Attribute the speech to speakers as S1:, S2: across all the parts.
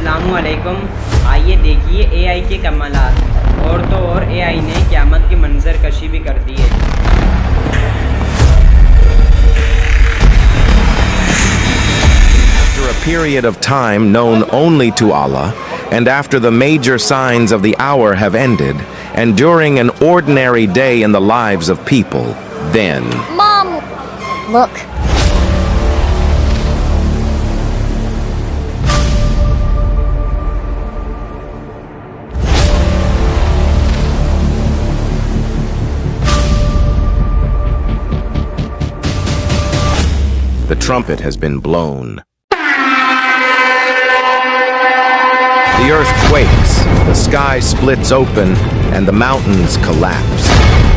S1: अस्सलामु अलैकुम। आइए देखिए एआई के कमालात। और तो और एआई ने क़यामत की मंजर कशी भी कर दी है।
S2: After a period of time known only to Allah, and after the major signs of the hour have ended, and during an ordinary day in the lives of people, then...
S3: Mom! Look.
S2: The trumpet has been blown. The earth quakes, the sky splits open, and the mountains collapse.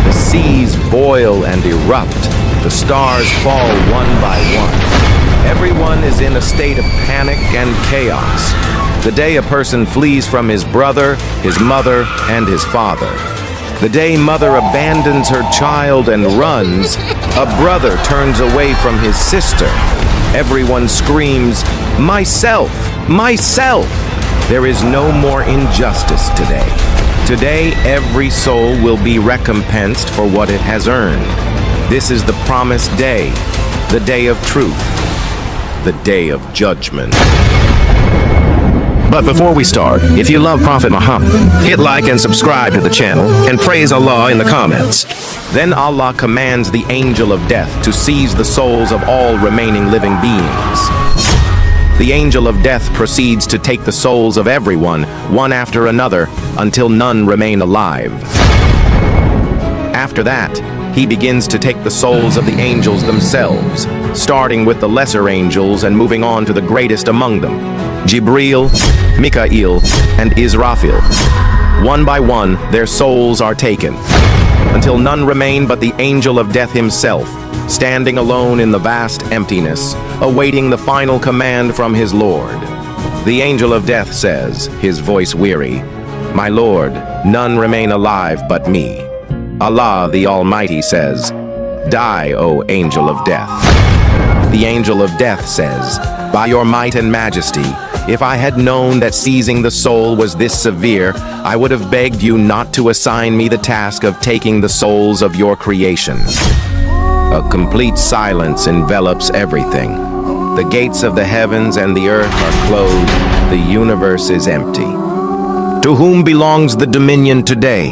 S2: The seas boil and erupt. The stars fall one by one. Everyone is in a state of panic and chaos. The day a person flees from his brother, his mother, and his father. The day mother abandons her child and runs, a brother turns away from his sister. Everyone screams, "Myself! Myself!" There is no more injustice today. Today, every soul will be recompensed for what it has earned. This is the promised day, the day of truth, the day of judgment.
S4: But before we start, if you love Prophet Muhammad, hit like and subscribe to the channel and praise Allah in the comments.
S2: Then Allah commands the angel of death to seize the souls of all remaining living beings. The angel of death proceeds to take the souls of everyone, one after another, until none remain alive. After that, he begins to take the souls of the angels themselves, starting with the lesser angels and moving on to the greatest among them, Jibreel, Mikael, and Israfil. One by one, their souls are taken, until none remain but the angel of death himself, standing alone in the vast emptiness, awaiting the final command from his Lord. The angel of death says, his voice weary, "My Lord, none remain alive but me." Allah the Almighty says, "Die, O angel of death." The angel of death says, "By your might and majesty, if I had known that seizing the soul was this severe, I would have begged you not to assign me the task of taking the souls of your creation." A complete silence envelops everything. The gates of the heavens and the earth are closed. The universe is empty. To whom belongs the dominion today?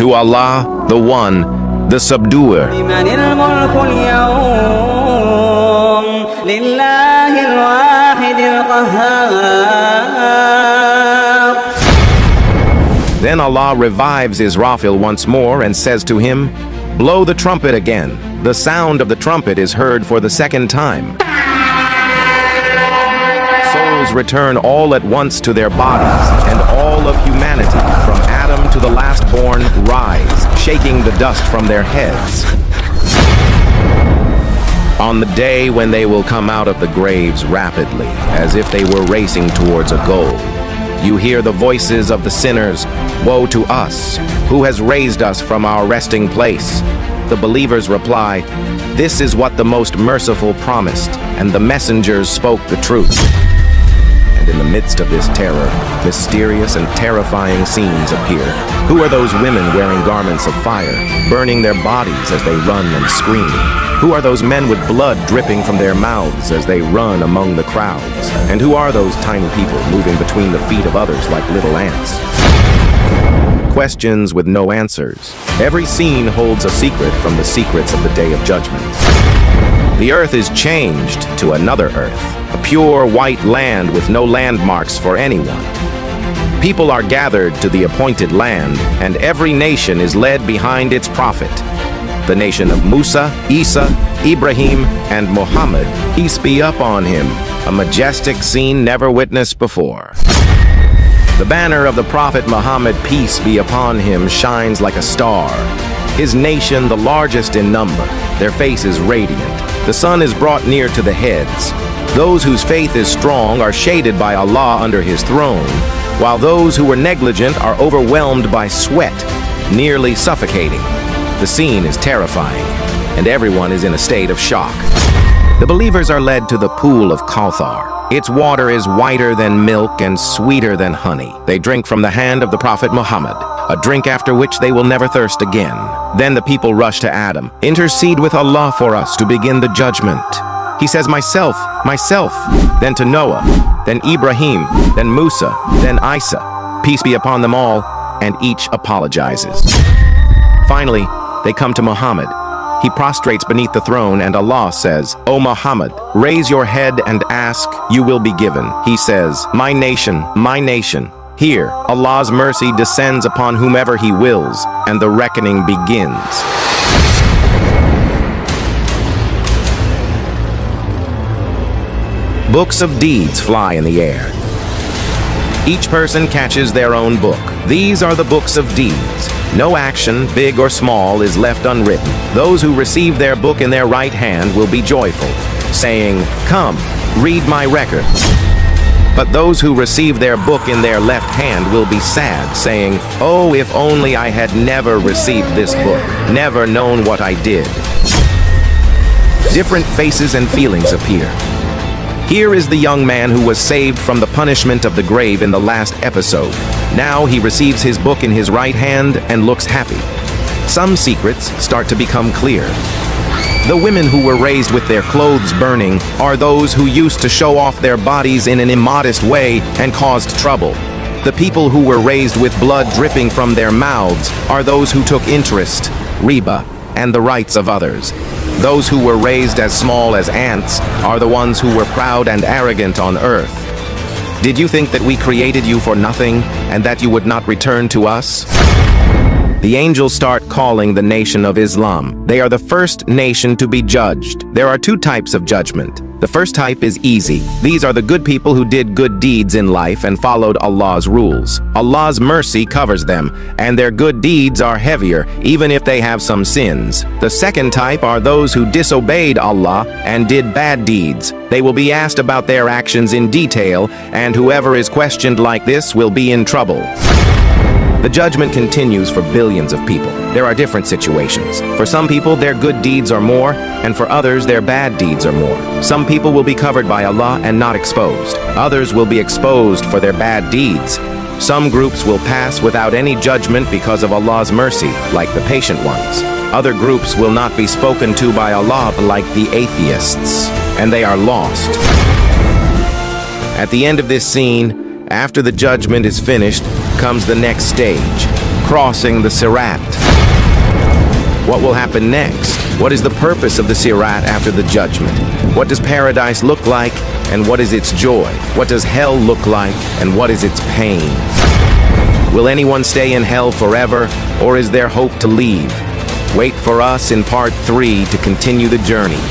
S2: To Allah, the One, the Subduer.
S1: لمن الملك اليوم لله الواحد القهار.
S2: Then Allah revives Israfil once more and says to him, "Blow the trumpet again." The sound of the trumpet is heard for the second time. Souls return all at once to their bodies, and all of humanity, from Adam to the last born, rise, shaking the dust from their heads. On the day when they will come out of the graves rapidly, as if they were racing towards a goal, you hear the voices of the sinners, "Woe to us! Who has raised us from our resting place?" The believers reply, "This is what the most merciful promised, and the messengers spoke the truth." And in the midst of this terror, mysterious and terrifying scenes appear. Who are those women wearing garments of fire, burning their bodies as they run and scream? Who are those men with blood dripping from their mouths as they run among the crowds? And who are those tiny people moving between the feet of others like little ants? Questions with no answers. Every scene holds a secret from the secrets of the Day of Judgment. The earth is changed to another earth, a pure white land with no landmarks for anyone. People are gathered to the appointed land, and every nation is led behind its prophet. The nation of Musa, Isa, Ibrahim, and Muhammad, peace be upon him, a majestic scene never witnessed before. The banner of the Prophet Muhammad, peace be upon him, shines like a star. His nation, the largest in number, their faces radiant. The sun is brought near to the heads. Those whose faith is strong are shaded by Allah under his throne, while those who were negligent are overwhelmed by sweat, nearly suffocating. The scene is terrifying, and everyone is in a state of shock. The believers are led to the pool of Kauthar, Its water is whiter than milk and sweeter than honey. They drink from the hand of the Prophet Muhammad, a drink after which they will never thirst again. Then the people rush to Adam. Intercede with Allah for us to begin the judgment. He says, myself, myself. Then to Noah, then Ibrahim, then Musa, then Isa. Peace be upon them all, and each apologizes. Finally, they come to Muhammad. He prostrates beneath the throne, and Allah says, O Muhammad, raise your head and ask, you will be given. He says, my nation, my nation. Here, Allah's mercy descends upon whomever He wills, and the reckoning begins. Books of deeds fly in the air. Each person catches their own book. These are the books of deeds. No action, big or small, is left unwritten. Those who receive their book in their right hand will be joyful, saying, come, read my record. But those who receive their book in their left hand will be sad, saying, oh, if only I had never received this book, never known what I did. Different faces and feelings appear. Here is the young man who was saved from the punishment of the grave in the last episode. Now he receives his book in his right hand and looks happy. Some secrets start to become clear. The women who were raised with their clothes burning are those who used to show off their bodies in an immodest way and caused trouble. The people who were raised with blood dripping from their mouths are those who took interest, riba, and the rights of others. Those who were raised as small as ants are the ones who were proud and arrogant on earth. Did you think that we created you for nothing and that you would not return to us? The angels start calling the nation of Islam. They are the first nation to be judged. There are two types of judgment. The first type is easy. These are the good people who did good deeds in life and followed Allah's rules. Allah's mercy covers them, and their good deeds are heavier, even if they have some sins. The second type are those who disobeyed Allah and did bad deeds. They will be asked about their actions in detail, and whoever is questioned like this will be in trouble. The judgment continues for billions of people. There are different situations. For some people, their good deeds are more, and for others, their bad deeds are more. Some people will be covered by Allah and not exposed. Others will be exposed for their bad deeds. Some groups will pass without any judgment because of Allah's mercy, like the patient ones. Other groups will not be spoken to by Allah, like the atheists, and they are lost. At the end of this scene, after the judgment is finished, comes the next stage, crossing the Sirat. What will happen next? What is the purpose of the Sirat after the judgment? What does paradise look like, and what is its joy? What does hell look like, and what is its pain? Will anyone stay in hell forever, or is there hope to leave? Wait for us in part 3 to continue the journey.